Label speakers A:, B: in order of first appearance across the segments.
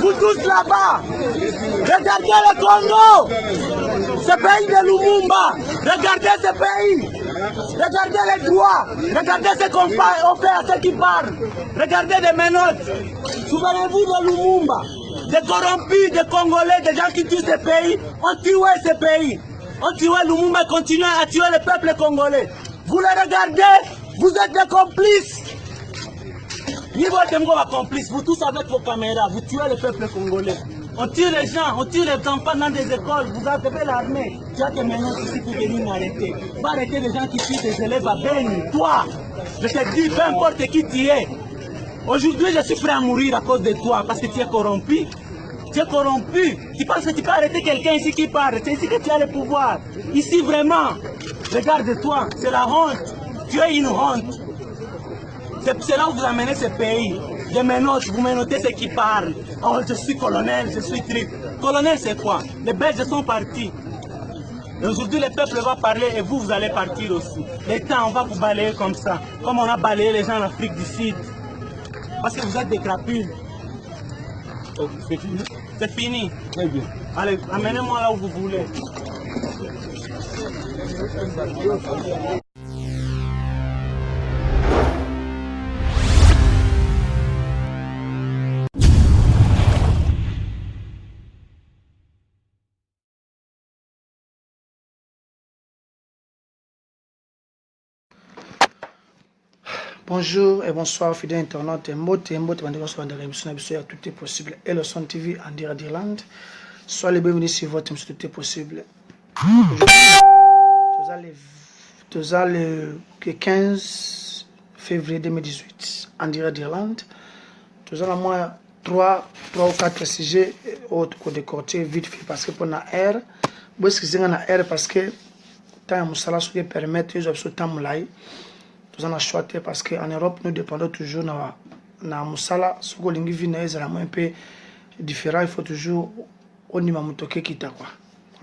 A: vous tous là-bas, regardez le Congo, ce pays de Lumumba, regardez ce pays, regardez les droits, regardez ce qu'on fait à ceux qui parlent, regardez les menottes, souvenez-vous de Lumumba, des corrompus, des Congolais, des gens qui tuent ce pays, ont tué ce pays, ont tué Lumumba et continuent à tuer le peuple congolais. Vous les regardez, vous êtes des complices. Niveau de complices, vous tous avec vos caméras, vous tuez le peuple congolais. On tue les gens, on tue les enfants dans des écoles, vous avez l'armée. Tu as que maintenant ici pour venir m'arrêter. Va arrêter les gens qui tuent tes élèves à Beni. Toi, je te dis, peu importe qui tu es. Aujourd'hui, je suis prêt à mourir à cause de toi parce que tu es corrompu. Tu es corrompu. Tu penses que tu peux arrêter quelqu'un ici qui parle. C'est ici que tu as le pouvoir. Ici, vraiment, regarde-toi, c'est la honte. Tu es une honte. C'est là où vous amenez ce pays. Des menottes, vous menottez ceux qui parlent. Oh, je suis colonel, je suis trip. Colonel, c'est quoi? Les Belges sont partis. Aujourd'hui, le peuple va parler et vous allez partir aussi. Les temps, on va vous balayer comme ça. Comme on a balayé les gens en Afrique du Sud. Parce que vous êtes des crapules. Oh, c'est fini? C'est fini. Très bien. Allez, amenez-moi là où vous voulez.
B: Bonjour et bonsoir fidèles internautes. Tout est possible. Et le Son TV en direct d'Irlande. Soyez les bienvenus sur votre émission Tout est possible. Nous allons le 15 février 2018 en direct d'Irlande. Nous allons moins 3 ou 4 sujets autres que décortiquer vite fait parce que pour la air, vous excusez la air parce que tant que ça se permet, ils ont absolument moulay. Nous avons choisi parce qu'en Europe, nous dépendons toujours de la moussala. Ce que nous vivons est un peu différent. Il faut toujours au niveau de kita quoi.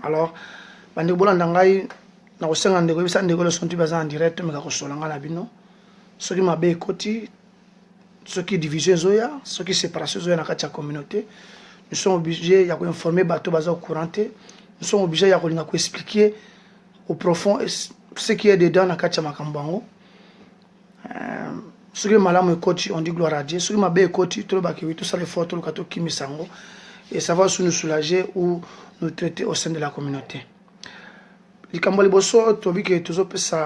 B: Alors, quand nous voulons d'anger, nous avons des choses qui sont en direct, mais nous avons des choses ce qui m'a bien écouté, ce qui division zoya, ce qui séparation zoya dans la communauté. Nous sommes obligés d'informer bateau au courant. Nous sommes obligés d'expliquer au profond ce qui est dedans dans la makambango. Ce qui est malade, on dit gloire à Dieu. Ce qui m'a bien écouté, tout ça, les photos, et ça va nous soulager ou nous traiter au sein de la communauté. Les Cambodgiens,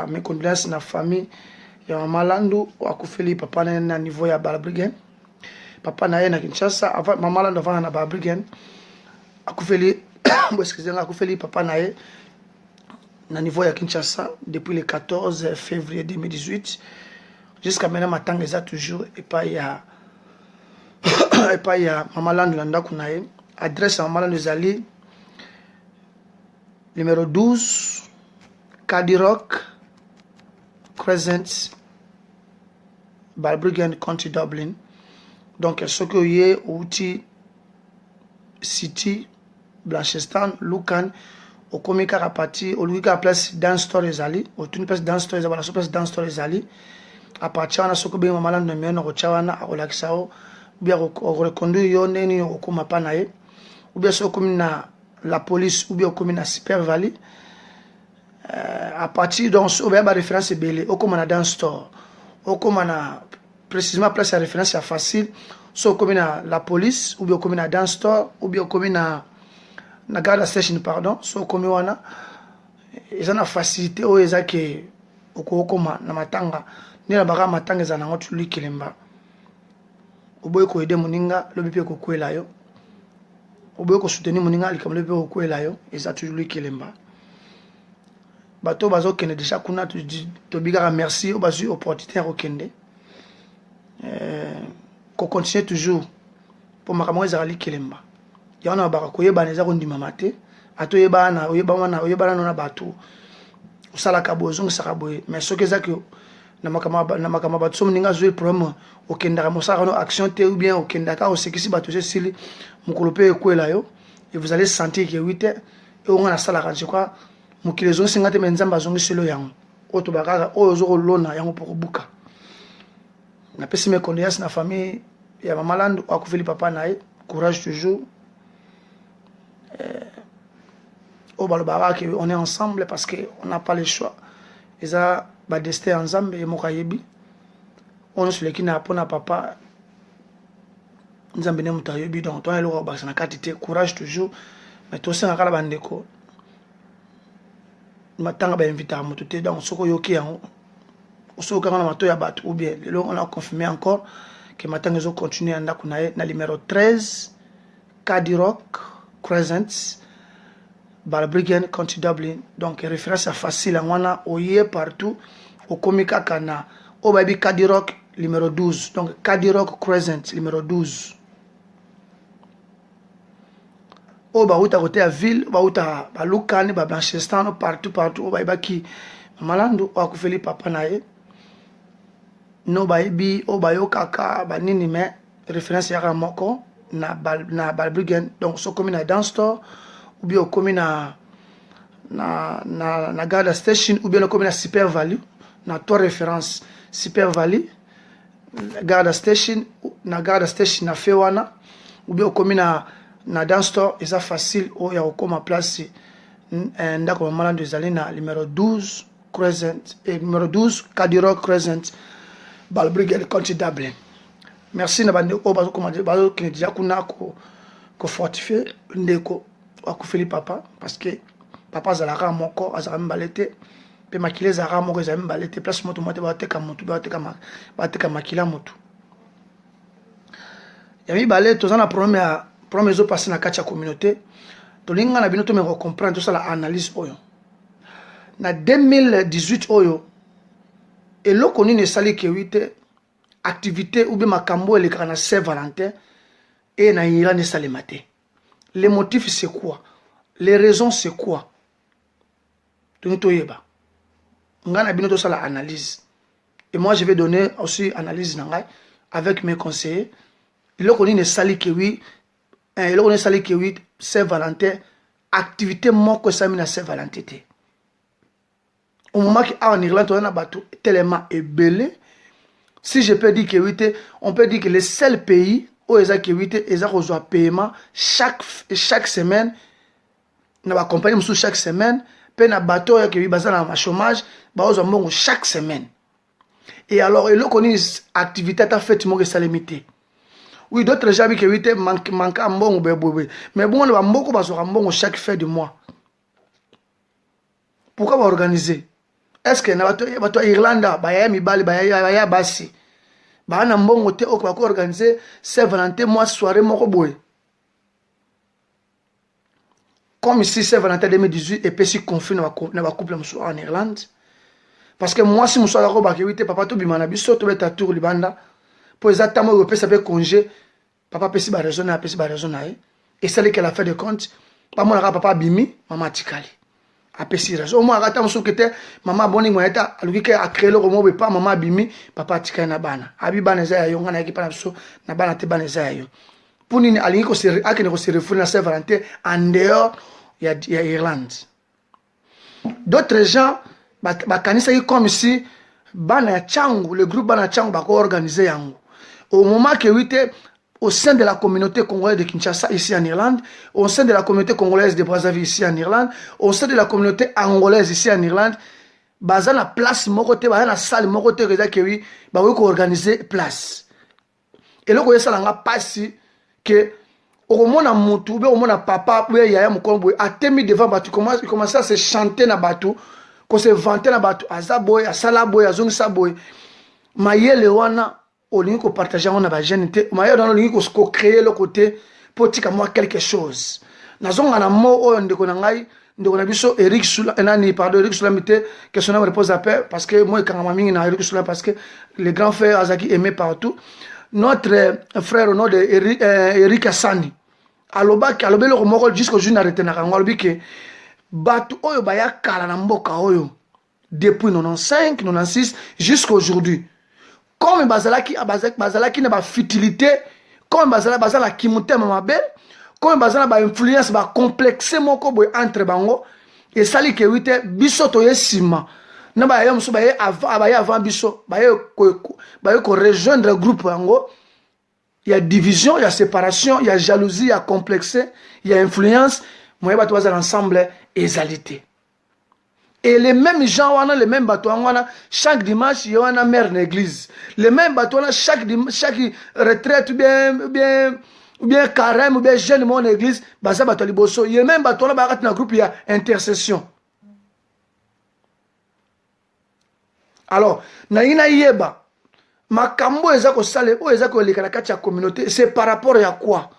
B: mes condoléances à la famille. Il y a un malandu, papa na niveau ya Balbrigen. Papa na na Kinshasa, avant maman là devant na Balbrigen. Akufeli, excusez-moi, Akufeli papa na niveau ya Kinshasa depuis le 14 février 2018. Jusqu'à maintenant, ma tante est toujours et pas il y a Maman Land Kunae. Adresse à Maman Zali, numéro 12, Cadiroc, Crescent, Balbriggan, County Dublin. Donc, ce que y est, Outi, City, Blanchestan, Lucan, au Komika Rapati, au Louis place dans Story Zali, au Tune place dans Story Zali, place dans Story Zali. À partir de ce que bien maman de mien au chawana à relaxao bien au reconduit yo neni au kuma panae ou bien ce comme la police ou bien comme na super valley à partir donc au bien référence belé au comme na dans store au comme na précisément place à référence à facile so comme na la police ou bien comme na dans store ou bien comme na garde station pardon so comme wana ils ont facilité au ezake au comme na matanga ni na baka matanga za nango tuli kilemba oboye ko aider moninga lobi pe ko kwela yo oboye ko soutenir moninga likam lobi pe ko kwela yo eza tuli kilemba bato bazo kende déjà kuna to bigara merci o bazu opportunité ko kende ko continuer toujours pour makamo za kilemba ya na baka ko yeba neza ko ndima mate ato yeba na oyeba na bato usala kabozungu sakaboye mais ce que ça que na makama bato somuninga zo problème okendaka mosaka no action te ou bien okendaka osekisi bato sili mukolo pe ekwela yo et vous allez sentir que 8 et on a sala quand je crois mukile zo singa te menzamba zongi silo yango oto bakaka oyo zo lona yango pour buka na pesi me condoléances na famille ya mama Land akufeli papa nae courage toujours. Au Balobara, on est ensemble parce qu'on n'a pas le choix. Ils ont destin ensemble et Mokayebi. On est sur les qui n'a pas papa. Nous avons bien donc toi et le roi, courage toujours. Mais toi, c'est un cas de bandeko. Maintenant, on va inviter à Mototé donc ce qu'on yoki en ou bien on a confirmé encore que maintenant ils ont continué à na numéro 13 Cadiroc Crescent Balbriggan County Dublin. Donc référence à facile on a oye partout au Komika Kana au baby Cadiroc numéro 12. Donc Cadiroc Crescent numéro 12. Au Baouta côté à ville, Baouta Balukan, Blanchestan partout au baby qui Malando au Akufeli papa nae. No baby o bayo kaka banini me référence ya moko na Balbriggan. Donc so comme na dance store ou bien comme na Garda Station ou bien comme na Super Value na trois références Super Value Garda Station na Fewana ou bien comme na dance store c'est facile o ya okoma place ndako malando ezali na numéro 12 Crescent et numéro 12 Cadiroc Crescent Balbriggan County Dublin. Merci na bande o bazo commander bazo ki déjà kuna ko fortifier ndeko akufeli papa parce que papa zalaka moko azaka mbalete pe makile zalaka moko ezali mbalete place moto moto bateka moto bateka makila moto yami balé tozana problème zo passer na kati ya communauté to linga na bino to me comprendre to sala analyse oyo na 2018 oyo et là, on a sali que activité ou bien makambo et le Saint-Valentin et na ira ne salimate. Les motifs c'est quoi? Les raisons c'est quoi? Donc to yeba. Ngana bino to sala analyse. Et moi je vais donner aussi analyse nangai avec mes conseillers. Là on a sali que oui, là on a sali que oui Saint-Valentin activité moi que ça mina Saint-Valentin. Au moment qu'en Irlande, on a battu tellement ébélé, si je peux dire que oui, on peut dire que le seul pays où ils ont reçu paiement chaque semaine, on va accompagner chaque semaine, puis na bateau qui est basé dans le chômage, chaque semaine. Et alors, il y a une activité à faire qui est limité. Oui, d'autres gens qui manquent un bon bébé, mais bon, on va beaucoup de chaque fin du mois. Pourquoi on organiser? Est-ce que na Irlanda baya mibali baya basi ba na mbongo te o ko organiser Saint-Valentin mois soirée moko boy comme ici Saint-Valentin 2018 et puis si conflit na ba couple en Irlande parce que moi si muso ko ba ke wite papa to bimana biso to beta tour libanda pour exactement au pe ça peut congé papa pesi ba raison na et c'est que la fait de compte pas mon papa bimi maman tikali apesi raison au moins agata muso kete mama boni moeta alukike akrele ko mo be pa mama bimi papa tikali na bana abi bana za yo ngana ekipa na biso na bana te bana za yo punini alingi ko se akene ko se refouler na Saint-Valentin en dehors ya Irlande. D'autres gens bakanisa yi comme si bana changu le groupe bana changu ba ko organiser yango au moment que wite au sein de la communauté congolaise de Kinshasa ici en Irlande, au sein de la communauté congolaise de Brazzaville ici en Irlande, au sein de la communauté angolaise ici en Irlande, baza na place mokote baza na salle mokote reza que oui ba ko organiser place. Et là ko yesa nga pasi que au mona mutu be au mona papa be yaya mukombo atemi devant batu commence à se chanter na batu ko se vanter na batu azaboy asala boy azongisa boy mayele wana au lieu que partager on a ba jeune té mais dans le lieu que créer le côté pour tika moi quelque chose nazonga na mo o ndeko na ngai ndeko na biso Eric Sula enani pardon Eric Sula mité que son nom repose à paix parce que moi quand mami na Eric Sula parce que les grands frères Azaki aimé partout notre frère au nom de Eric Assani alobelo ko moko jusqu'au jour n'arrêté na kango alobi que batu oyo baya kala na mboka oyo depuis 95 96 jusqu'à aujourd'hui. Comme bazalaki na ba futilité, comme bazala kimute mabe, comme bazala ba influence ba complexe moko boy entre bango et sali ke wite biso to yesima na ba yom so ba avant biso ba ko rejoindre groupe bango il y a division, il y a séparation, il y a jalousie, il y a complexe, il y a influence. Moi, je vais ensemble égalité. Et les mêmes gens, les mêmes bateaux, chaque dimanche, il y a une mère d'église. Les mêmes bateaux, chaque retraite, ou bien carême, ou bien jeune mon église, il y a les mêmes bateaux, dans le groupe, il y a intercession. Alors, naïna yeba, makambo ezako sale, o ezako likanakati ya communauté, c'est par rapport à quoi?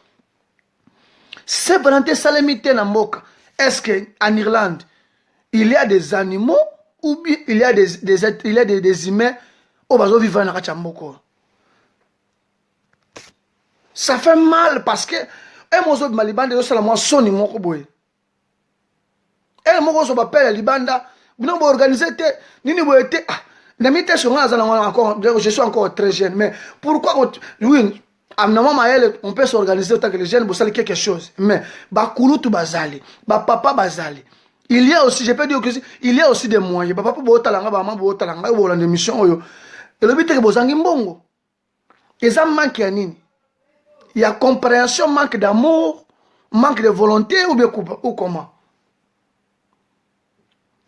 B: C'est volonté salemite na mboka. Est-ce qu'en Irlande, il y a des animaux ou bien il y a des humains au bazo vivant na kati ya mboka? Ça fait mal parce que un mozo malibanda yo sala moi soni moko boye. Un moko so bapela libanda, bino bo organiser te, nini bo ete ah. Je suis encore très jeune, mais pourquoi oui, on peut s'organiser autant que les jeunes pour salir quelque chose. Mais Bakulutu Bazali, Papa Bazali. Il y a aussi, je peux dire que il y a aussi des moyens. Papa pour talanga, maman pour talanga, pour la mission. Et le but est que vous avez bongo. Et ça manque à nini. Il y a compréhension, manque d'amour, manque de volonté ou comment.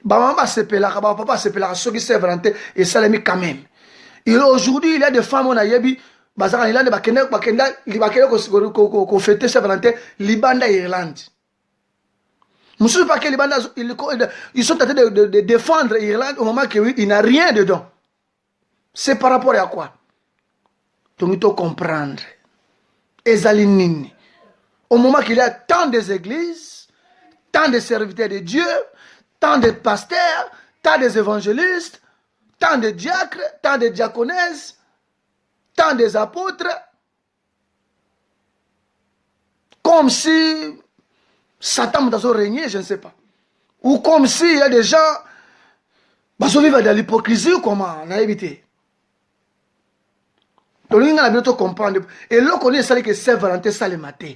B: Papa se pela ceux qui servent et ça les met quand même. Aujourd'hui, il y a des femmes on a yebi bazar il y a des bakenda ko fêter Saint-Valentin Libanda Irlande. Monsieur pas que Libanda ils sont en train de défendre l'Irlande au moment que oui, il n'a rien dedans. C'est par rapport à quoi? Donc il faut comprendre. Ezalinini. Au moment qu'il y a tant des églises, tant de serviteurs de Dieu, tant de pasteurs, tant des évangélistes, tant de diacres, tant de diaconesses, tant des apôtres, comme si Satan m'a régné, je ne sais pas. Ou comme s'il y a des gens qui vivent dans l'hypocrisie ou comment, on a évité. Donc, on a bien comprendre. Et là, on est salé que c'est Valentin ça le matin.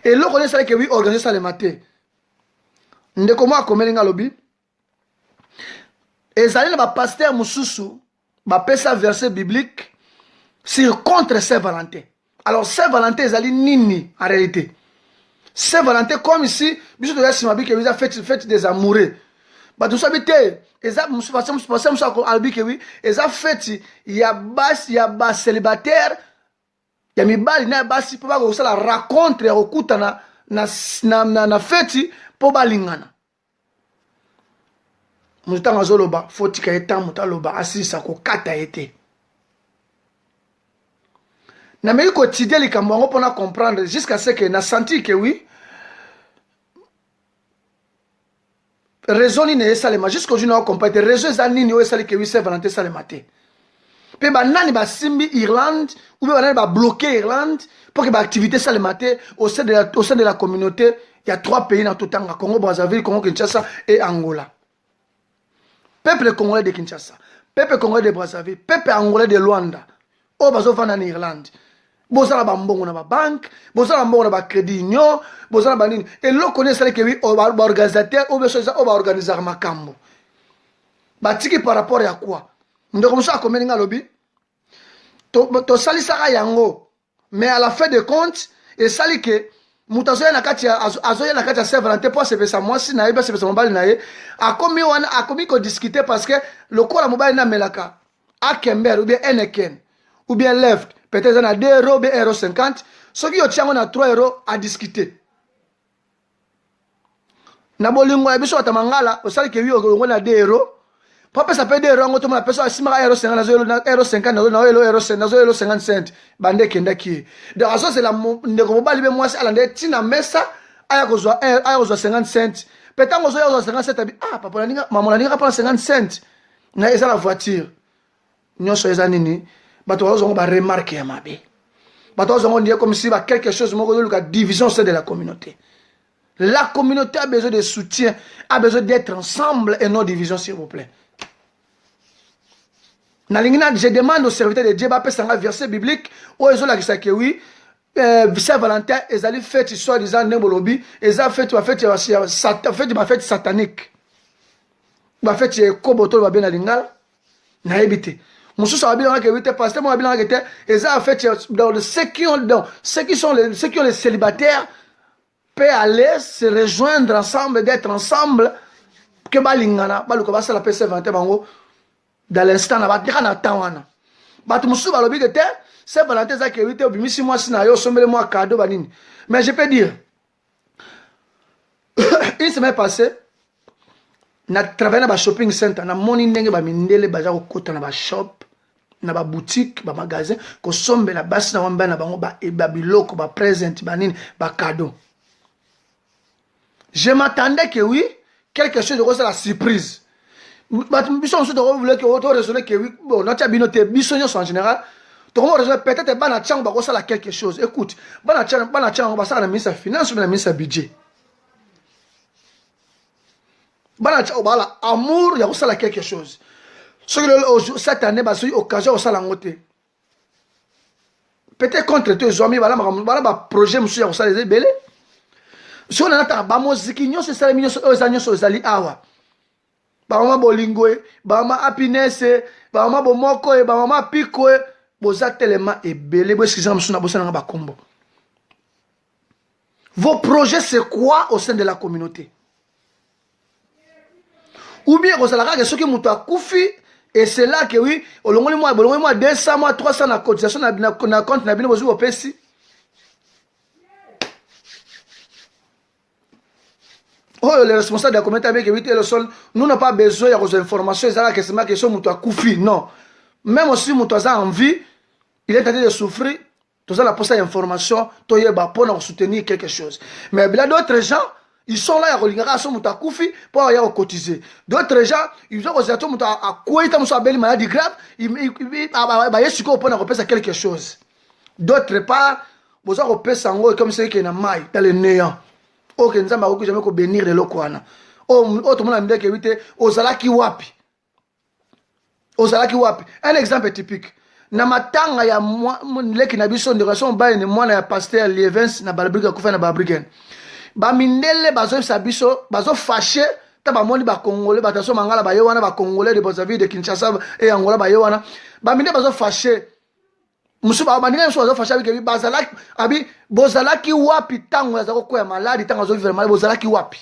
B: Et là, on est salé que oui, organiser ça le matin. Ndeko moi komelinga lobi ezali na pasteur mususu ba pesa verset biblique sur contre Saint-Valentin. Alors Saint-Valentin ezali nini en réalité? Saint-Valentin comme ici biso to yasi mabike biza fête des amoureux. Ba tout sabité eza musu albi ke oui eza fête ya bas célibataire ya mibali na basi po ba ko sala rencontre ya okuta na fête po balingana. Mutanga zoloba fotika eta mutaloba asisa ko kata ete. Na meyi quotidien likambo ngo pona comprendre jusqu'à ce que na senti que oui raison ni ne salema jusqu'au jour na comprendre raison za nini o sali que oui c'est Valentin salemate. Pe ba nani ba simbi Irlande ou ba nani ba bloquer Irlande pour que ba activité salemate au sein de la communauté. Il y a 3 pays dans tout le temps, Congo, Brazzaville, Congo, Kinshasa et Angola. Peuple congolais de Kinshasa, peuple congolais de Brazzaville, peuple angolais de Luanda, au Bazofan en Irlande. Bozala bambongo na ba banque, bozala bambongo na ba crédit union, bozala banini. Et l'on connaît ça que oui, organisateur, ou bien ça, on va organiser un makambo. Batiki par rapport à quoi? Nous comme ça, comme on a lobby, to sali sara yango, mais à la fin de compte, et sali que mutazoya na kati azoya na kati Saint-Valentin pour se faire moi si na eba se faire mobile na ye akomi ko discuter parce que le corps la mobile na melaka a Kember ou bien Eneken ou bien Left peut-être na 2 € ou bien 1,50 ce qui otient on a 3 € à discuter na bolingo ya biso atamangala osali ke wi on a 2 €. Papa ça peut 2 € ngoto na personne asima 1,50 na 1,50 na 1,50 cents bande kenda ki de raison c'est la ndeko mobali be mwasi ala nde tina mesa aya kozwa 50 cents peut-être ngozo ya 50 cents abi ah papa ninga maman ninga pa 50 cents na eza la voiture nyoso eza nini bato bazongo ba remarque ya mabe bato bazongo ndiye comme si ba quelque chose moko de la division c'est de la communauté. La communauté a besoin de soutien, a besoin d'être ensemble et non division s'il vous plaît. Je demande aux serviteurs de Dieu, un verset biblique où ils ont la que oui, Saint-Valentin, ils allaient faire soi-disant Nebolobi, ils ont fait ma fête satanique. Ma fête Koboto va bien à l'ingala, na ebité. Moussou a bien que 8 pasteur, moi bien que était, et ça a fait dans ceux qui sont les célibataires peuvent aller se rejoindre ensemble, d'être ensemble, que balingana, baluko basa la PC 20 bango, dans l'instant, na batira na tawana. Batu Moussou va lobby que était, c'est Valentin ça que 8 obimisi moi si na yo sommele moi cadeau banini. Mais je peux dire, une semaine passée, na travaillé dans un shopping center, na moni ndenge ba mindele baza ko kota na ba shop. Na ba boutique ba magasin ko sombe la basi na wamba na bango ba biloko ba present ba nini ba cadeau. Je m'attendais que oui, quelque chose de comme ça la surprise. Ba biso on se voulait que auto raisonner que oui, bon notre binote bisonyo en général. To comment raisonner peut-être ba na tchang ba ko ça la quelque chose. Écoute, ba na tchang ba ça na ministre finance ou na ministre budget. Ba na tchang ba la amour ya ko ça la quelque chose. Cette année, il y a eu l'occasion de faire peut-être contre tous les amis, il y a un projet qui a été fait. Si on a un musique, il y a un awa. Bama bolingoe, bama happiness, bama bomoko, bama piko, boza tellement ebele, bo excusez moi suna bosa na ba kombo. Vos projets c'est quoi au sein de la communauté? Ou bien vous allez ceux qui m'ont koufi. Et c'est là que oui, au long de moi 200 mois 300 na cotisation na compte na bino bozu opesi. Oh les responsables de la communauté avec éviter le sol, nous n'avons pas besoin de informations, ça là que c'est ma question muto akufi non. Même si muto a envie, il est en train de souffrir, tu as la poste d'information, tu yeba pour soutenir quelque chose. Mais il y a d'autres gens ils sont là, ils sont pour aller cotiser. D'autres gens, ils ont osé à quoi ils ont une maladie grave, ils ont quelque chose. D'autre part, vous avez repéré comme c'est qui est dans le néant. Ok, nous avons jamais bénir de l'okwana. Oh, tout le monde a dit que oui, ozalaki wapi. Ozalaki wapi. Un exemple typique. Na matanga ya leki na biso ndikation ba ni mwana ya pasteur Lievens na Balbrigen kufa na Balbrigen. Ba mindele bazo sabiso bazo fâché ta ba moni ba congolais ba taso mangala ba yewana ba congolais de Brazzaville de Kinshasa et Angola ba yewana ba mindele bazo fâché musu ba bandinga musu bazo fâché avec bazalaki abi bozalaki wapi tango yazako ko ya maladi tango zo vivre maladi bozalaki wapi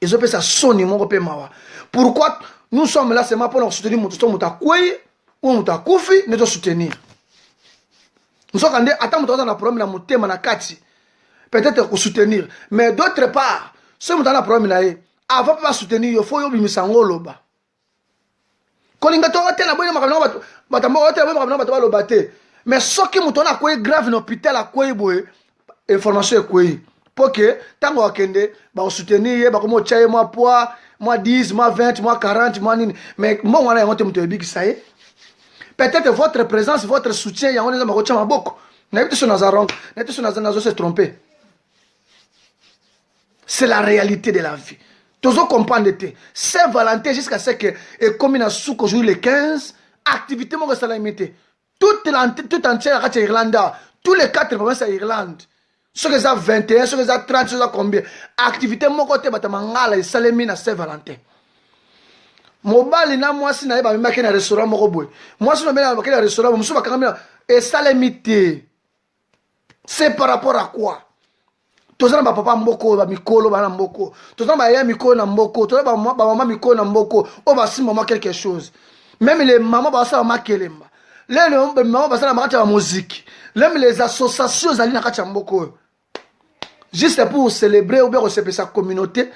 B: ils ont fait ça soni mon pe mawa. Pourquoi nous sommes là seulement pour nous soutenir mutu muta kwei ou muta kufi ne to soutenir nous sommes quand attends mutu na problème na mutema na kati peut-être pour soutenir. Mais d'autre part, ce que nous avons problème, avant de soutenir, il faut que nous soyons là. Quand nous avons mais ce qui nous a grave dans l'hôpital, information est pour que, tant que nous soutenir, moi poids, moi 10, moi 20, moi 40, moi nini. Mais moi, on a un peu ça y est. Peut-être votre présence, votre soutien, il y a un peu beaucoup. Nous avons se tromper. C'est la réalité de la vie. Tous vous comprenez. Saint-Valentin jusqu'à ce que, et comme il a sous le 15, activité mon salamité. Tout entière à Irlande, tous les 4 provinces à Irlande. Ceux qui ont 21, ceux qui ont 30, ceux qui ont combien. Activité mon côté, batamangala et salamine à Saint-Valentin. Mobile na moi si na ba maki na restaurant moko boy. Moi si na ba maki na restaurant, musu ba kamina et salamité. C'est par rapport à quoi? Tozana ba papa mboko ba mikolo ba na mboko. Tozana ba ya mikolo na mboko. Tozana ba maman mikolo na mboko. O ba si maman quelque chose. Même les mamans ba sa makelemba. Les mamans ba sa na makati ya musique. Même les associations zali na kati ya mboko. Juste pour célébrer ou bien recevoir sa communauté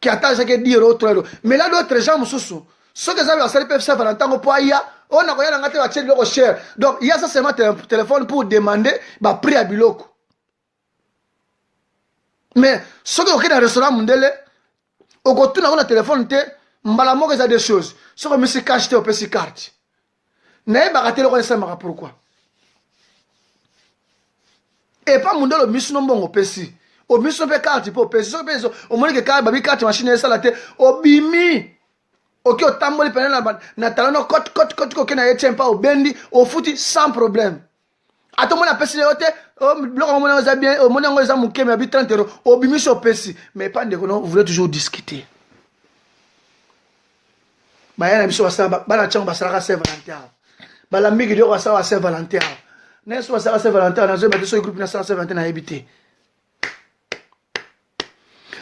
B: qui attend chaque dire autre. Mais là d'autres gens mususu. Ceux qui ont fait peuvent faire Valentin pour aya. On a rien à faire le cher. Donc il y a ça seulement téléphone pour demander ba prix à biloko. Mais ceux qui ont dans le restaurant Mundele, au côté de la téléphone, mbalamo que ça des choses. Ceux qui ont mis ces caches au PC carte. N'est pas raté le roi de pourquoi. Et pas Mundele mis non bon au PC. Au mis son carte pour PC. Au moins que carte, babi carte machine et ça la tête. Au bimi. Ok, au tamboli pendant na talano cote na yetien pas au bendi au footy sans problème. Attends, mon appel, c'est bloc on a bien, on a mon mais habite 30 €. Au bimis au PC. Mais pas de vous voulez toujours discuter. baya na biso basala bana chango basala Saint Valentin bala mbiki dio basala Saint Valentin neso basala Saint Valentin na zo ba so groupe na Saint Valentin na ebité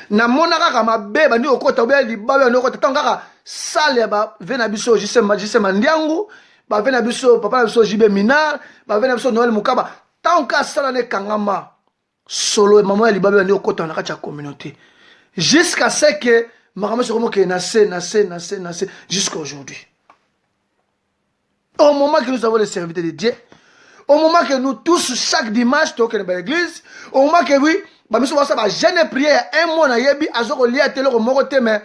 B: na mona kaka mabe bandi okota obe libaba no okota tanga kaka sale ba vena biso jisema ndiangu ba vena biso papa na biso jibe minar ba vena biso Noël Mukaba tanga sala ne kangama solo et maman libaba bandi okota na kati ya communauté jusqu'à ce que maman se remonte nassé jusqu'à aujourd'hui. Au moment que nous avons les serviteurs de Dieu, au moment que nous tous chaque dimanche toquons dans l'église, au moment que oui bah nous sommes ça jeune prière un mois na yebi azoko lia telo ko moko te mais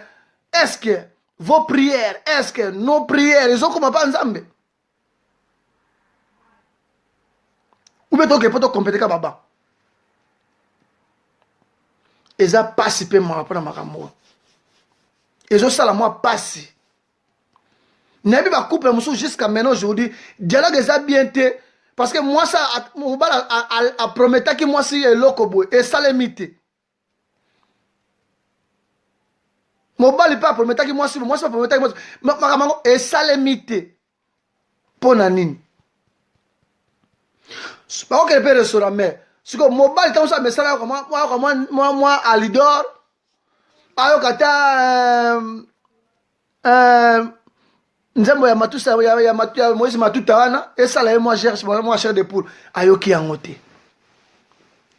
B: est-ce que vos prières, est-ce que nos prières ils ont comme pas nzambe ou bien donc peut compéter ka baba eza passe pe moi pour makambo ezo sala moi passe nebi ba couple musu jusqu'à maintenant aujourd'hui dialogue eza bien te parce que moi ça mobala a prometté que moi si lokobo et ça limite mobali pas prometté que moi si pas prometté que moi makambo et ça limite pour nanini pas que le restaurant mais si que mobile tant ça mais ça moi à Lidor ayo kata nzembo ya matusa ya Moïse matuta wana et ça là moi cher de poule ayo ki yangote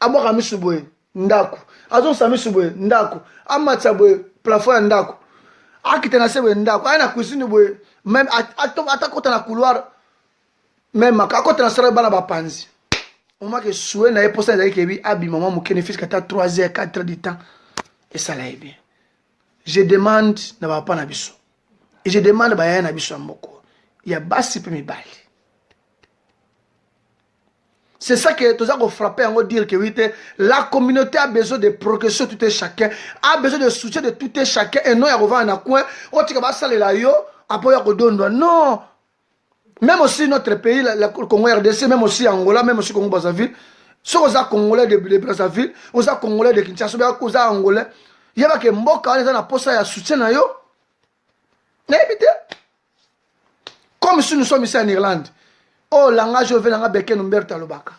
B: abo kamisubwe ndako azon samisubwe ndako amatsabwe plafond ya ndako akitena sebwe ndako ana cuisine bwe même atakota na couloir même akota na sala bana bapanzi au moment que souhait na posa na kebi abi maman mukene fils kata 3 heures 4 heures de temps et ça là est bien je demande na papa na biso et je demande ba na biso moko ya basi pe mibali c'est ça que tu as frappé en dire que oui la communauté a besoin de progression tout et chacun a besoin de soutien de tout et chacun et non ya rova na coin o tika ba salela yo apo ya kodondo non. Même aussi notre pays, le Congo RDC, même aussi Angola, même aussi Congo Brazzaville, si on a Congolais de Brazzaville, on a Congolais de Kinshasa, on a Angolais, il y a que Mboka, on a posé à soutien à eux. Comme si nous sommes ici en Irlande. Oh, langage, je vais dans Beken Umberta Lobaka.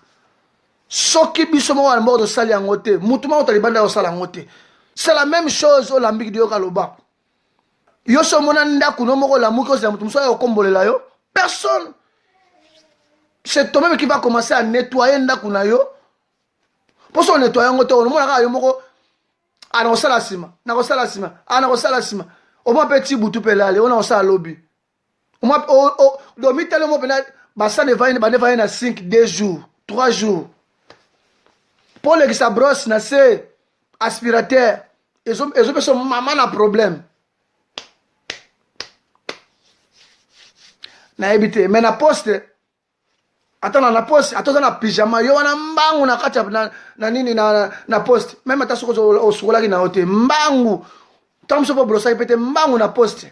B: Soki bisomo à mort de Sali Angote, Moutouma au Taliban au Salangote. C'est la même chose au Lambic de Yokaloba. Yo somonanda kunomoko la mouko, c'est la moutouma au Kombolela yo. Personne. C'est toi-même qui va commencer à nettoyer ndakuna yo. Pour ça on nettoie ngoto on mona yo moko ana osala sima, na osala sima, ana osala sima. O mo petit butu pelale, on a osala lobby. O mo do mi tellement pena basa ne va na 5 2 jours, 3 jours. Pour les qui sa brosse na c'est aspirateur. Ils ont maman a problème. Na ebite mais na poste attends na poste attends na pyjama yo wana mbangu na kati na nini na poste même ata soko osukola ki na hote mbangu tamso po brosa ipete mbangu na poste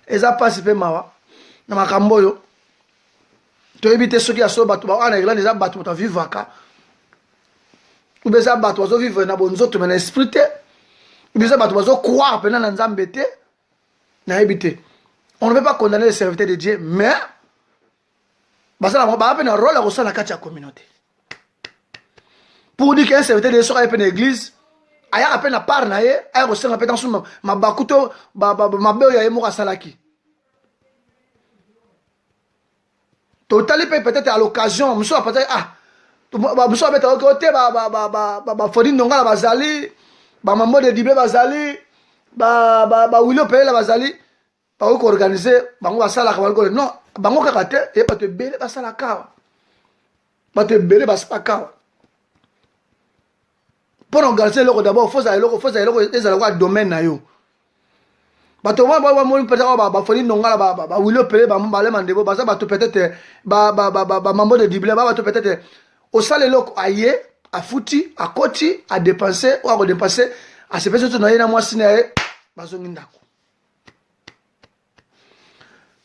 B: eza pasi pe mawa na makambo yo to ebite soki aso bato ba wana Irlande eza bato to vivaka ubeza bato bazo vivre na bonzoto mais na esprit te ubeza bato bazo croire pena na nzambe te na ebite. On ne peut pas condamner les serviteurs de Dieu, mais on a un rôle à la communauté. Pour dire qu'un serviteur de Dieu sera dans l'église, il y a à peine à part, il y a un peu dans ma bakuto, ma belle, il y a un salaki. Total, peut-être à l'occasion, monsieur a peut-être, monsieur a peut-être à côté, Fodine Nonga la Bazali, Maman de Dibé Bazali, Willow Pele la Bazali. Pas organiser bango basala ka non bango kaka te et pas te belé basala ka pas te belé basala ka pour organiser le d'abord faut ça ezala domaine na yo bato ba mo peut-être ba foni nonga ba wilo pele ba mbale mandebo ba peut-être ba mambo de dible ba peut-être au sale loko aye a fouti a koti a dépenser ou a dépenser a se faire tout na moi sinae bazongi ndako.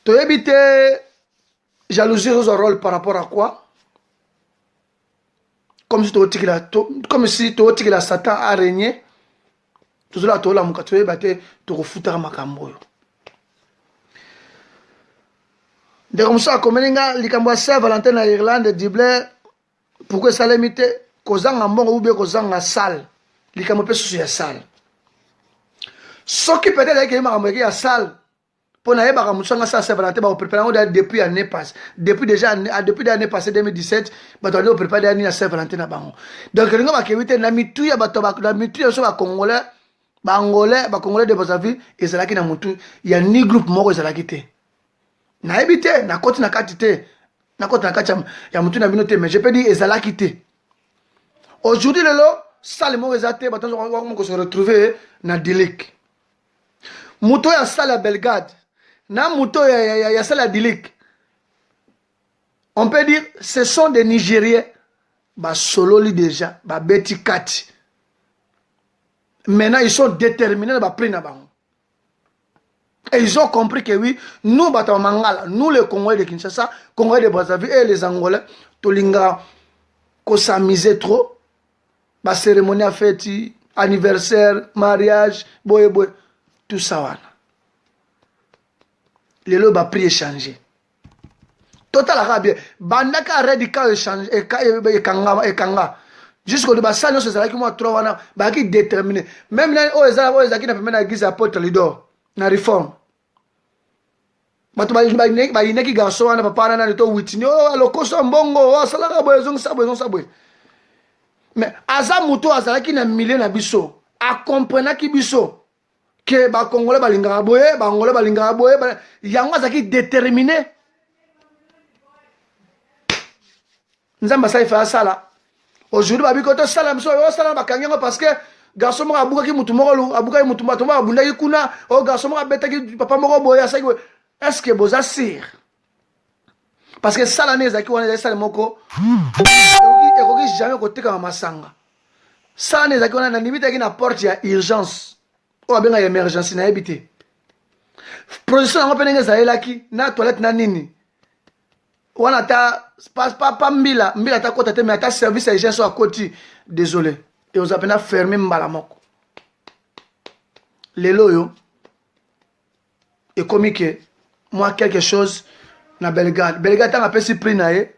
B: Tu évites jalousie dans un rôle par rapport à quoi? Comme si tu as Satan a régné. tozola tola muka toyeba te tokofutaka makambo oyo ndeko mosusu akomeli nga likambo ya Saint Valentin na Irlande dible pourquoi esalemi te kozanga mbongo ubie kozanga sale likambo mpe susu ya sale soki peut-être ayeke ye makambo eke ya sale mpo nayebaka mosusu anga Saint Valentin bakoprépare yango depuis année passée depuis année passée 2017 bato bandi koprépare yani ya Saint Valentin na bango donc elingo bakebi te na mitu ya bato na mitu ya biso bacongolais bacongolais de Brazzaville ezalaki na mutu ya ni groupe moko ezalaki te nayebi te nakoti na kati te nakoti na kati ya mutu na bino te mais je peux dire ezalaki te aujourd'hui lelo sale moko eza te bato moko se retrouver na Dilik mutu ya sale ya Belgrade na mutu ya sale ya Dilik on peut dire ce sont des Nigériens basololi déjà babeti kati maintenant ils sont déterminés à prix na bango. Et ils ont compris que oui, nous battons Mangala, nous les Congolais de Kinshasa, Congolais de Brazzaville et les Angolais, tolinga ko s'amuser trop. Ba cérémonie à fête, anniversaire, mariage, boye boye, tout ça wana. Les lots ba prix échanger. Total arabe, bandaka radical échanger et kanga. Jusqu'au débat, ça, nous, c'est ça qui m'a trouvé, bah, qui déterminé. Même là, oh, ça, qui n'a pas même l'église apôtre Lidor, na réforme. Bah, tu vas y qui garçon, on n'a pas parlé de toi, Whitney, oh, le costo mbongo, oh, ça l'a besoin, ça besoin. Mais, Aza Mouto, Aza qui n'a million à biso, a compris qui biso, que, bah, Congolais, bah, l'ingaraboye, bah, Angolais, bah, l'ingaraboye, bah, Yango, ça qui déterminé. Nous avons fait ça là. Aujourd'hui, babi koto salam so yo salam bakangengo parce que garçon mo abuka ki mutu moko abuka ki mutu mato mo abunda ki kuna o garçon mo abeta ki papa moko boya sa est-ce que boza sir parce que sala neza ki wana sala moko ekoki jamais koteka masanga sala neza ki wana na limite ki na porte ya urgence o abenga ya emergency na ebité production yango penenge zaelaki na toilette na nini wana ta pas mbila ta kota te mais ta service à gens à côté désolé et on a fermé mbala moko les loyo et comme que moi quelque chose na Belgrade ta pesi prix na ye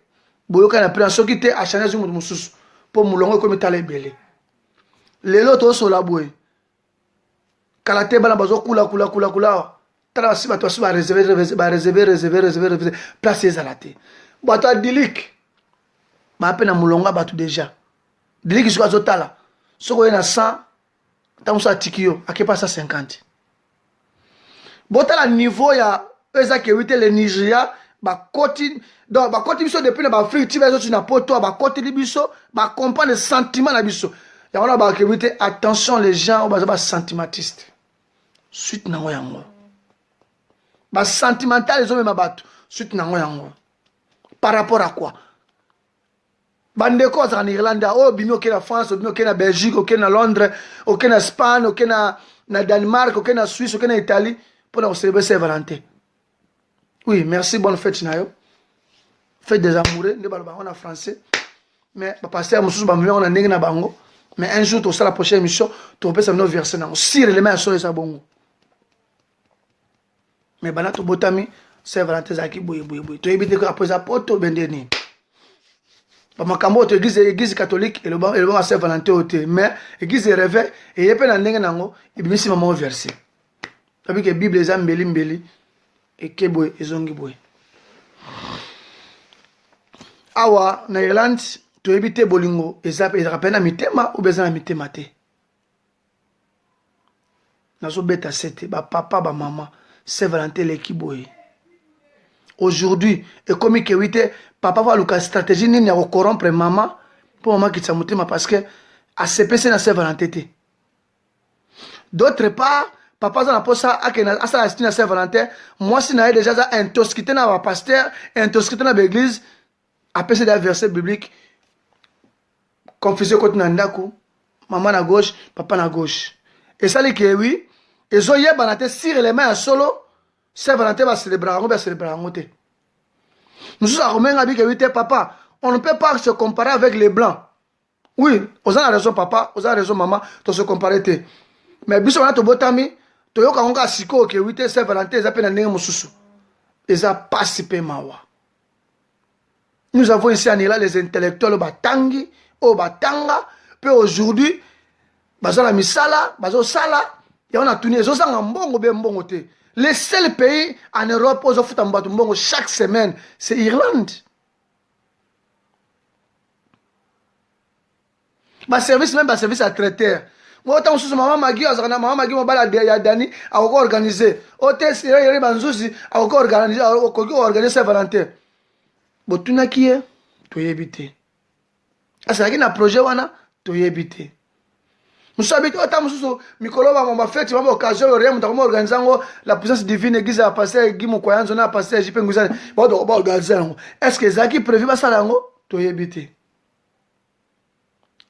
B: boyoka na prix soki te a changer zumu mususu pour mulongo comme tala belé les loto so la boy kala te bana bazo kula tala basiba to basiba réserver place ezalate bato a Dilik ba pe na mulonga bato déjà Dilik isuka zotala soko na 100 tamusa tikio akepa 150 botala niveau ya eza ke wite le Nigeria ba koti donc ba koti biso depuis na ba Afrique ti bezo na poto ba koti biso ba comprendre le sentiment na biso ya wana ba ke wite attention les gens ba sentimentistes suite na yango ba sentimental les hommes mabato suite na yango par rapport à quoi bandeko en Irlande oh bimi ok na France bimi ok na Belgique ok na Londres ok na Espagne ok na Danemark ok na Suisse ok na Italie pour nous célébrer Saint Valentin oui merci bonne fête nayo fête des amoureux ne baloba on en français mais ba passer mususu ba on a ndenge na bango mais un jour to sala la prochaine émission to pesa no verser na sire les mains sur ça bongo mais bana to botami Saint Valentin zaki boye to ebite ko après apoto bendeni ba makambo to église catholique et le bon Saint Valentin ote mais église rêve et yepe na ndenge nango ibimisi mama verset tabi que bible eza mbeli et ke boye ezongi boye awa na Irlande to ebite bolingo eza rapena mitema ou bezana mitema te nazo beta sete ba papa ba mama Saint Valentin l'équipe boye aujourd'hui et comme que oui papa va le stratégie ni à corrompre maman pour maman qui s'amutema parce que à CPC na Saint Valentin té d'autre part papa za na posa akena asa na Saint Valentin moi si na déjà za intoxiqué na ba pasteur intoxiqué na l'église après c'est des versets bibliques confession côté na ndako maman na gauche papa na gauche et ça les que oui et zo yeba na te sire les mains solo Saint Valentin va célébrer en côté. Nous sommes à que papa, on ne peut pas se comparer avec les blancs. Oui, vous avez raison papa, vous avez raison maman, de se comparer. mais biso wana tobotami toyoka ngo ka sikoyo ke 8 Saint Valentin eza pe na ndenge mosusu eza pasi pe mawa. Nous avons ici en Irlande les intellectuels batangi o batanga pe aujourd'hui bazala misala bazo sala ya on a tourné zo sanga mbongo be mbongo te. Le seul pays en Europe où ils font un mbongo chaque semaine, c'est l'Irlande. Ma service même, ma service à traiteur. Moi, autant que maman Magui, maman Magui, mon balade à Dani, à organiser. Autant que c'est Banzouzi, à organiser Saint-Valentin. Bon, tu n'as qui est, tu es évité. Ah, c'est un projet, tu es évité. Nous savons que autant que Mikolo va faire une occasion, nous organiser la puissance divine, l'église a passé, Guy Mokoyan, on a passé, JP Ngouzan, bon, organiser. Est-ce que Zaki prévu ça là, tu es évité?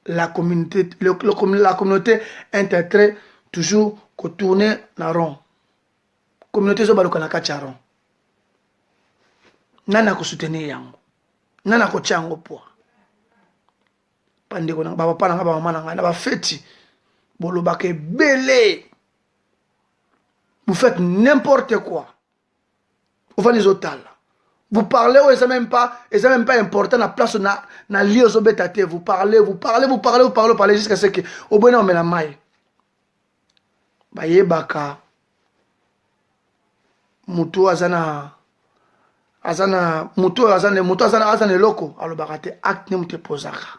B: La communauté intertrait toujours qu'on tourne dans rond. Communauté zo baluka na kacharon. Nana ko soutenir yango. Nana ko chango po. Pande ko na baba pa na baba mama na ba feti. Bolobake belé. Vous faites n'importe quoi. Vous faites les hôtels. Vous parlez, et c'est même pas important la place na lieu aux bétatés. Vous parlez jusqu'à ce que au bon on met la maille. Baye baka mutu azana loko alo bakate acte ne mute posaka.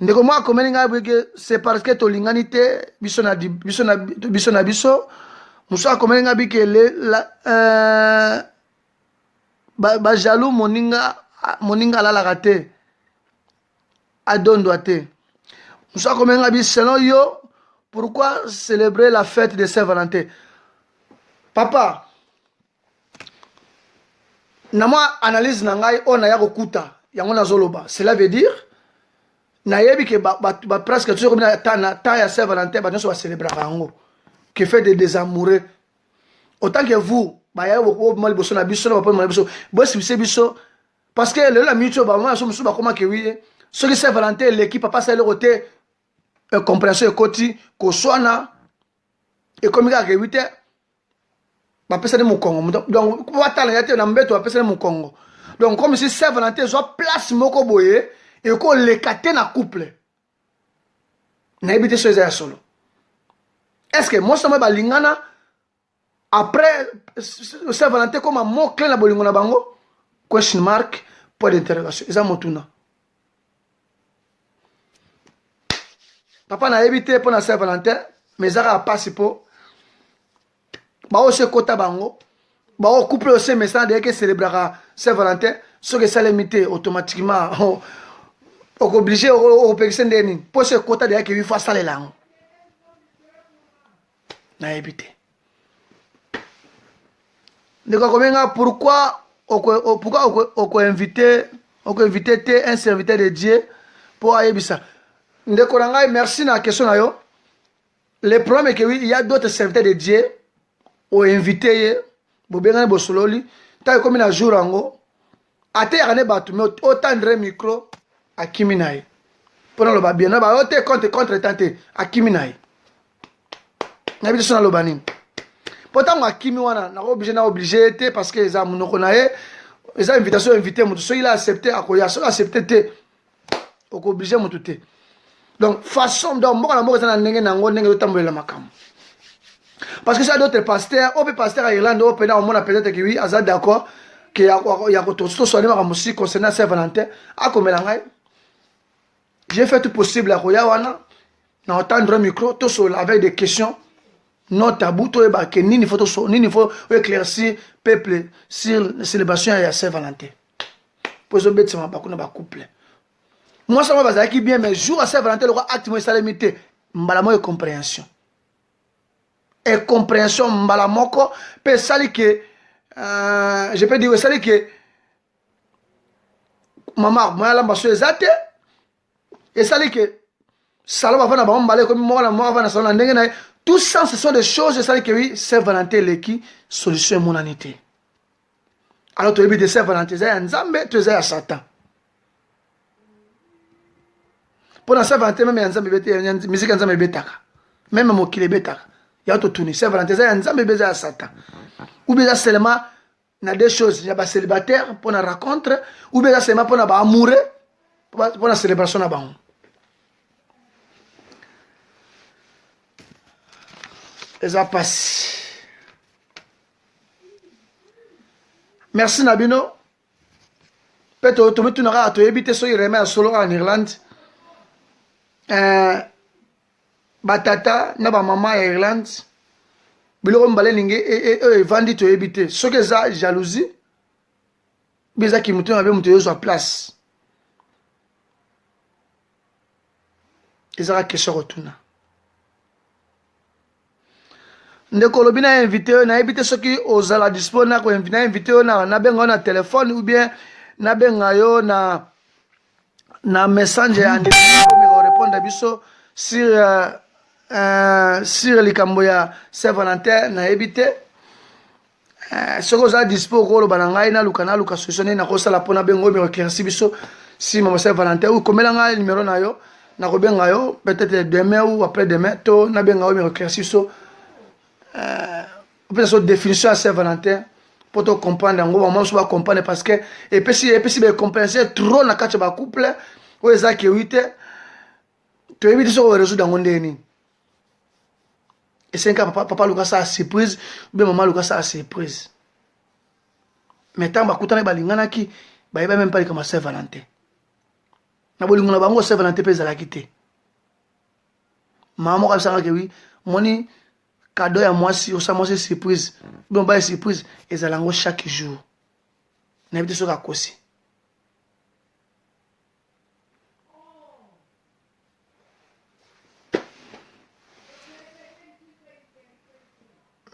B: Ndeko moi komeni ngabwe c'est parce que tolinganité biso na biso muso komeni ngabi ke la ba jaloux moninga la raté adondo te. Muso komeni ngabi selon yo pourquoi célébrer la fête de Saint-Valentin? Papa, na moi analyse na ngai on ya kokuta yango na zoloba. Cela veut dire na yebi ke ba presque toujours comme na temps ya Saint-Valentin ba nyonso ba célébrer yango que fait des désamoureux. Autant que vous ba ya ko mal boso na biso na ba mal biso bo si biso parce que le la mutuo ba moi so ba comment que oui ce que Saint-Valentin l'équipe papa ça le côté compréhension ekoti ko swana et comme ka ke 8 ba pesa de Mukongo donc watala ya te na mbeto ba pesa de Mukongo donc comme si Saint-Valentin soit place moko boye et ko lekate na couple na ebité so ya solo. Est-ce que moi ça me balingana après Saint-Valentin comme un mot clé na bolingo na bango question mark point d'interrogation eza motuna. Papa na évité pour na Saint-Valentin mais ça pas si po ba o se kota bango ba o couple aussi mais ça dès que célébrera Saint-Valentin ce que ça limité automatiquement obligé au personne deni pour ce kota dès que il faut ça les langues na évité. Ndeko komenga pourquoi on inviter un serviteur de Dieu pour ayebisa. Ndeko ngai merci na question na yo. Le problème est que oui, il y a d'autres serviteurs de Dieu ont invité bobengane bosololi ta comme na jour ango ate ya ne batu mais autant micro à Kiminaï pour le babien na ba ote contre tante à Kiminaï na biso na lobani pourtant à Kimi wana na obligé te parce que ça monoko na ye les invitations invité mutu so il a accepté akoya so accepté te obligé mutu te. Donc façon donc moko na moko za na ndenge nango ndenge tambolela makam. Parce que ça d'autres pasteurs, au pasteur à Irlande, au pénal, on a peut-être que oui, Azad d'accord, qu'il y a tout soigné ma musique concernant Saint-Valentin, à comme j'ai fait tout possible à Royawana, dans entendre un micro, tout seul avec des questions non tabou, tout est que ni il faut éclaircir peuple sur la célébration à Saint-Valentin. Pour ce bête, c'est ma couple. Moi, ça m'a basé qui bien, mais jour à Saint-Valentin, le roi acte moi, ça limité, m'balamo et compréhension. Et compréhension mbalamoko peut sali que je peux dire sali que maman moi la maso ezate et sali que salon va na ba mbalé comme moi va na salon ndenge na tout ça ce sont des choses sali que oui Saint-Valentin leki solution monanité. Alors tu es de Saint-Valentin ça nzambe tu es à Satan. Pour Saint-Valentin même nzambe bete musique nzambe betaka. même mokili betaka ya totuni Saint-Valentin eza ya nzambe beza ya Satan ou bien seulement na deux choses il y a ba célibataire pour la rencontre ou bien seulement pour na ba amoureux pour la célébration na bango. Eza passe. Merci Nabino. Peut-être que tu n'auras pas évité ce qui remet solo en Irlande. Batata na ba maman en Irlande. Biloko mbale linge et vandi to éviter. Ce que ça jalousie. Biza ki mutu na be mutu yo sur place. Ezara question retourna. Ndeko lobi na invité na éviter ce qui ozala dispo na ko invité na benga na téléphone ou bien na benga yo na messenger andi ko répondre biso sur likambo ya Saint-Valentin na éviter ce que ozala dispo ko lo bananga na luka solution na ko sala pona bengo mi éclairci biso si mama Saint-Valentin ou komela nga numéro na yo na ko benga yo peut-être demain ou après demain to na benga yo mi éclairci biso peut être définition à Saint-Valentin pour te comprendre en gros moi je vais comprendre parce que et puis si compenser trop na kacha ba couple ou ezaki 8 tu éviter ça au réseau dans ndeni et c'est un papa Lucas ça surprise ou bien maman Lucas ça surprise mais tant ba kutana balingana ki ba yeba même pas comme Saint-Valentin na bolingo na bango Saint-Valentin pesa la quitter maman comme ça que oui moni cadeau à moi si on s'amuse surprise bon bah surprise et ça l'ango chaque jour n'habite sur la cosi.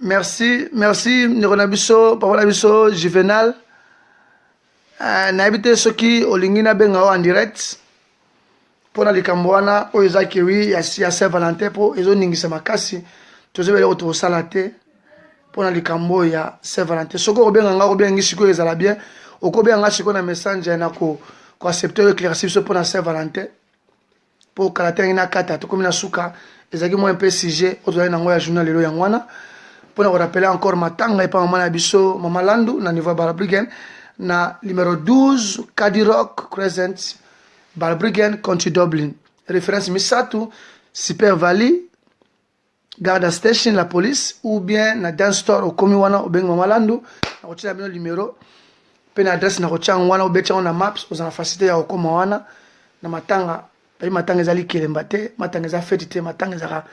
B: Merci Nironabiso papa Nabiso Juvenal n'habite ce qui olingina benga en direct pour na likambwana o ezaki wi ya Saint-Valentin pour ezo ningisa makasi tous les autres salaté pour na likambo ya Saint-Valentin soko obenga nga obenga siko ezala bien okobenga siko na message na ko accepter éclaircir pour na Saint-Valentin pour caractère na kata to comme na suka ezaki mo un peu sujet ozo na ngo ya journal lelo ya ngwana pour na rappeler encore matanga et pas maman na biso mama Landu na niveau Balabrigen na numéro 12 Cadiroc Crescent Balabrigen Country Dublin référence Misatu Super Valley Garda Station, la police, ou bien na dance store au Komiwana, au Beng Mamalandu, na rocha na numéro, pe na adresse na rocha ngwana, au becha na maps, aux en facilité ya Okomawana, na matanga, pa matanga ezali kelembate, matanga ezali fetite, matanga ezala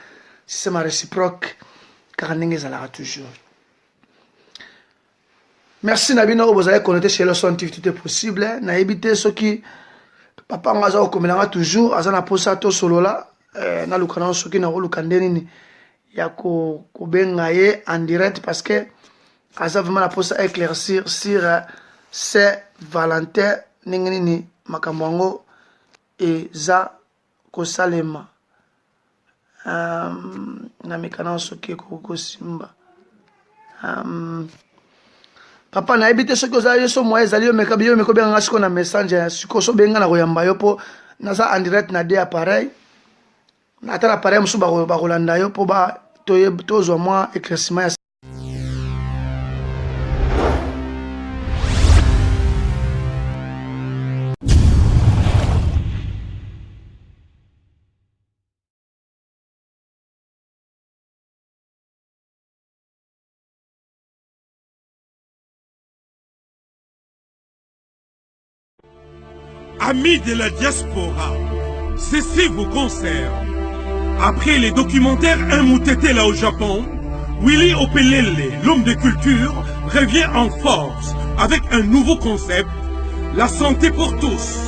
B: système réciproque, car ndenge ezala toujours. Merci Nabino, vous allez connecter chez le son TV, tout est possible, na éviter ce qui, papa ngaza okomelanga toujours, azana posa to solo la, na lukana ce qui na lukandeni ni. Ya ko benga ye en direct parce que asa vraiment la poste éclaircir sur Saint-Valentin ningini makamwango et za ko salema na mekana soki ko simba papa na ebite soki ozali so moye ezali yo mekabi yo mekobenga siko na messenger siko so benga na koyamba yo po naza en direct na deux appareils na tala appareil musu ba kolanda yo po ba tozo moi éclaircissement.
C: Amis de la diaspora, cessez vos concerts. Après les documentaires Un Moutété là au Japon, Willy Opelele, l'homme de culture, revient en force avec un nouveau concept, la santé pour tous.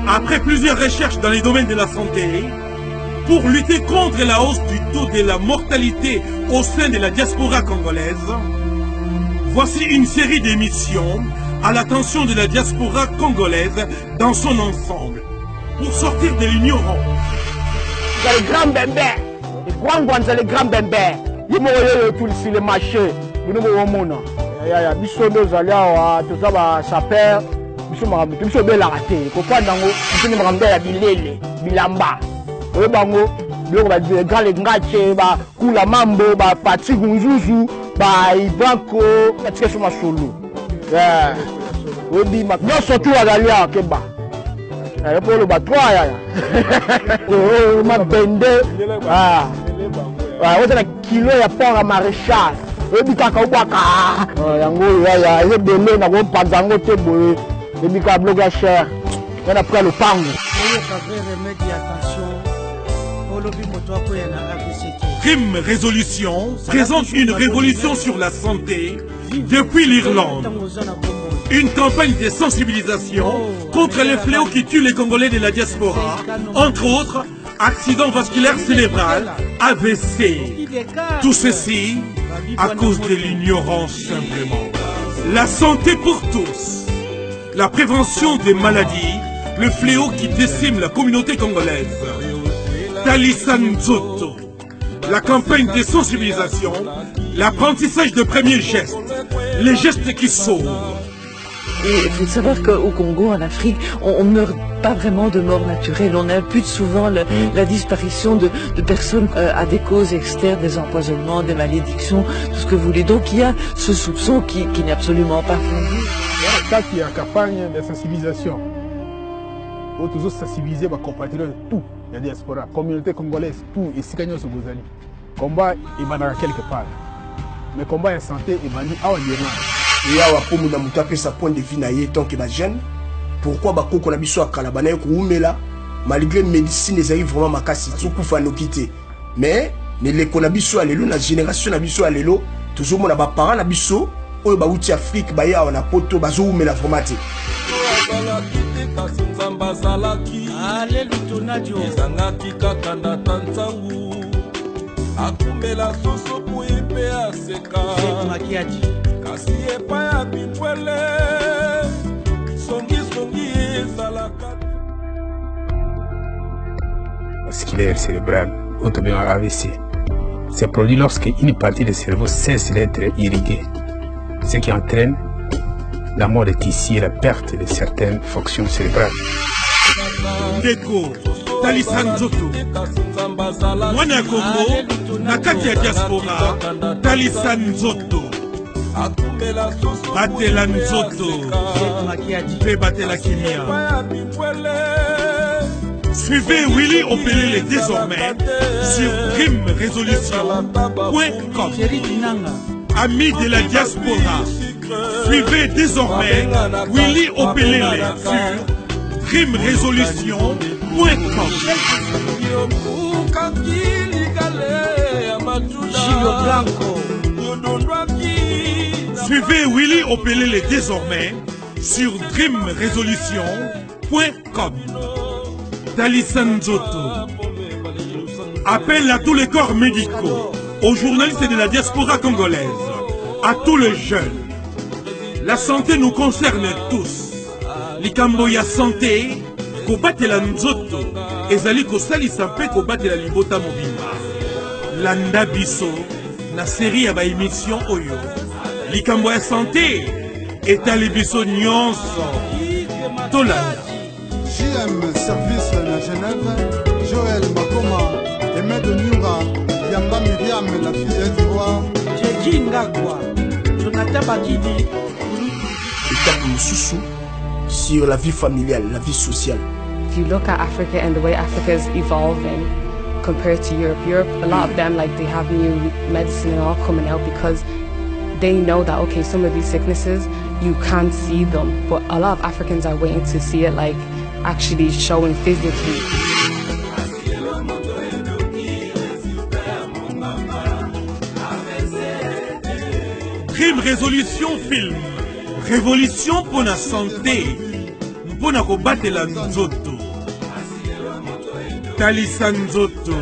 C: Après plusieurs recherches dans les domaines de la santé, pour lutter contre la hausse du taux de la mortalité au sein de la diaspora congolaise, voici une série d'émissions à l'attention de la diaspora congolaise dans son ensemble, pour sortir de l'ignorance.
A: Les grands bébés, les grands bébés, ils m'ont tous sur le marché, ils m'ont monné. Ils sont deux alliés, tout ça va s'appeler, ils sont bien ratés. Ils comprennent, ils sont bien bilélé, bilamba. Ils
D: biloko ba les ngache ba kula mambo ba Patrick Nzuzu ba Ibranco Patrick sur masolo obi ma surtout agalia keba pour le batwa ya ma bende on a kilo ya port à maréchal obi kaka obaka yango ya ebele na ko panzango te boye obi ka bloga cher on a pris le pango.
C: Crime Résolution présente une révolution sur la santé depuis l'Irlande. Une campagne de sensibilisation contre les fléaux qui tuent les Congolais de la diaspora, entre autres accident vasculaire cérébral, AVC. Tout ceci à cause de l'ignorance simplement. La santé pour tous, la prévention des maladies, le fléau qui décime la communauté congolaise. Talisa Nzoto, la campagne de sensibilisation, l'apprentissage de premiers gestes, les gestes qui sauvent.
E: Et il faut savoir qu'au Congo, en Afrique, on ne meurt pas vraiment de mort naturelle. On impute souvent la disparition de personnes à des causes externes, des empoisonnements, des malédictions, tout ce que vous voulez. Donc il y a ce soupçon qui n'est absolument pas fondé.
D: Ça qui est une campagne de sensibilisation. Où toujours sensibiliser ma compatriotes, tout, la diaspora, communauté congolaise, tout, et si gagnons ce Gozali. Combat est banal quelque part. Mais combat est santé et banal à Irlande.
A: Et à Wapomu na mutapé sa point de vue na yé tant que ma jeune. Pourquoi Bako na biso akalabana ko umela malgré médecine les arrive vraiment makasi tout kufa no quitter. Mais ne les konabiso alelo na génération na biso alelo toujours mon ba parents na biso oyo ba uti Afrique ba ya na poto bazo umela formate.
F: Akumela soso puipe aseka makiaji kasi epa ya bipwele songi salaka.
G: Vasculaire cérébral, autrement AVC, c'est produit lorsque une partie du cerveau cesse d'être irriguée, ce qui entraîne la mort des tissus et la perte de certaines fonctions cérébrales.
C: Deko, Talisa Nzoto, Mwana Congo, Nakati ya diaspora, Talisa Nzoto, Batela Nzoto, Pe Batela Kimia. Suivez Willy Opelele désormais sur crimerésolution.com. Amis de la diaspora, suivez désormais Willy Opelele sur crimerésolution.com. Suivez Willy Opelele désormais sur dreamresolution.com. Talisa Nzoto. Appel à tous les corps médicaux, aux journalistes de la diaspora congolaise, à tous les jeunes. La santé nous concerne tous. Likambo ya santé, kobatela nzoto, ezali kosalisa mpe kobatela libota mobimba. Landa biso na série ya ba émission oyo. Likambo ya santé, etali biso nyonso. Tolanda.
H: JM Service na Genève, Joël Makoma, Aimé de Nura, Yamba Myriam, la fille du roi.
A: Djedji Ngakwa, Jonathan Bakidi. Étape Moussoussou sur la vie familiale, la vie sociale.
I: If you look at Africa and the way Africa is evolving compared to Europe, a lot of them, like, they have new medicine and all coming out because they know that, okay, some of these sicknesses, you can't see them, but a lot of Africans are waiting to see it, like, actually showing physically.
C: Crime Résolution Film. Révolution pour la santé. Pour la combattre la nzoto. Talisa Nzoto.